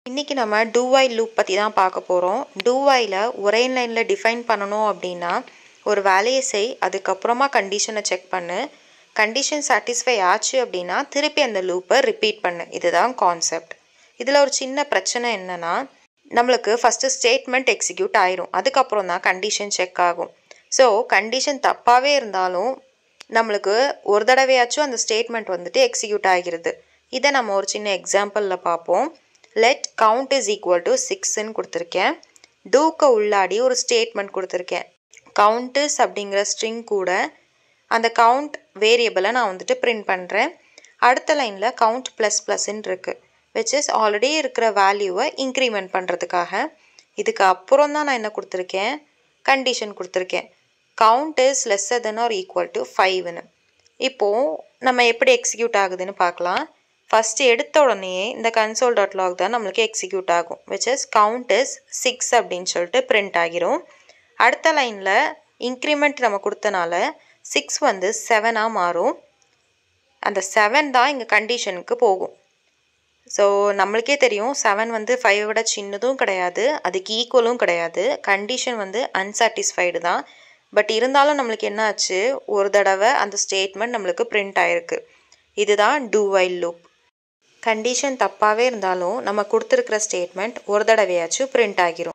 இன்னைக்கு நம்ம do while loop பற்றி தான் பார்க்க போகிறோம். do while ஒரே லைனில் டிஃபைன் பண்ணணும் அப்படின்னா ஒரு வேலையை செய், அதுக்கப்புறமா கண்டிஷனை செக் பண்ணு, கண்டிஷன் சாட்டிஸ்ஃபை ஆச்சு அப்படின்னா திருப்பி அந்த லூப்பை ரிப்பீட் பண்ணு. இதுதான் கான்செப்ட். இதில் ஒரு சின்ன பிரச்சனை என்னென்னா, நம்மளுக்கு ஃபஸ்ட்டு ஸ்டேட்மெண்ட் எக்ஸிக்யூட் ஆயிரும், அதுக்கப்புறம் தான் கண்டிஷன் செக் ஆகும். ஸோ கண்டிஷன் தப்பாகவே இருந்தாலும் நம்மளுக்கு ஒரு தடவையாச்சும் அந்த ஸ்டேட்மெண்ட் வந்துட்டு எக்ஸிக்யூட் ஆகிறது. இதை நம்ம ஒரு சின்ன எக்ஸாம்பிளில் பார்ப்போம். let count is equal to 6ன்னு கொடுத்துருக்கேன். doக்கு உள்ளாடி ஒரு ஸ்டேட்மெண்ட் கொடுத்துருக்கேன். counters அப்படிங்கிற ஸ்ட்ரிங் கூட அந்த கவுண்ட் வேரியபிளை நான் வந்துட்டு பிரிண்ட் பண்ணுறேன். அடுத்த லைனில் கவுண்ட் ப்ளஸ் ப்ளஸ்ன்னு இருக்குது, விச் இஸ் ஆல்ரெடி இருக்கிற வேல்யூவை இன்க்ரிமெண்ட் பண்ணுறதுக்காக. இதுக்கு அப்புறம் தான் நான் என்ன கொடுத்துருக்கேன், கண்டிஷன் கொடுத்துருக்கேன். Count is lesser than or equal to 5ன்னு. இப்போது நம்ம எப்படி எக்ஸிக்யூட் ஆகுதுன்னு பார்க்கலாம். ஃபஸ்ட்டு எடுத்த உடனே இந்த console.log தான் நம்மளுக்கு எக்ஸிக்யூட் ஆகும், விச் இஸ் கவுண்ட் இஸ் 6 அப்படின்னு சொல்லிட்டு பிரிண்ட் ஆகிரும். அடுத்த லைனில் இன்க்ரிமெண்ட் நம்ம கொடுத்தனால 6 வந்து 7ஆக மாறும். அந்த 7 தான் இங்கே கண்டிஷனுக்கு போகும். ஸோ நம்மளுக்கே தெரியும் 7 வந்து 5 விட சின்னதும் கிடையாது, அதுக்கு ஈக்குவலும் கிடையாது. கண்டிஷன் வந்து அன்சாட்டிஸ்ஃபைடு தான். பட் இருந்தாலும் நம்மளுக்கு என்ன ஆச்சு, ஒரு தடவை அந்த ஸ்டேட்மெண்ட் நம்மளுக்கு பிரிண்ட் ஆகிருக்கு. இதுதான் do while loop. கண்டிஷன் தப்பாகவே இருந்தாலும் நம்ம கொடுத்துருக்கிற ஸ்டேட்மெண்ட் ஒரு தடவையாச்சும் பிரிண்ட் ஆகிரும்.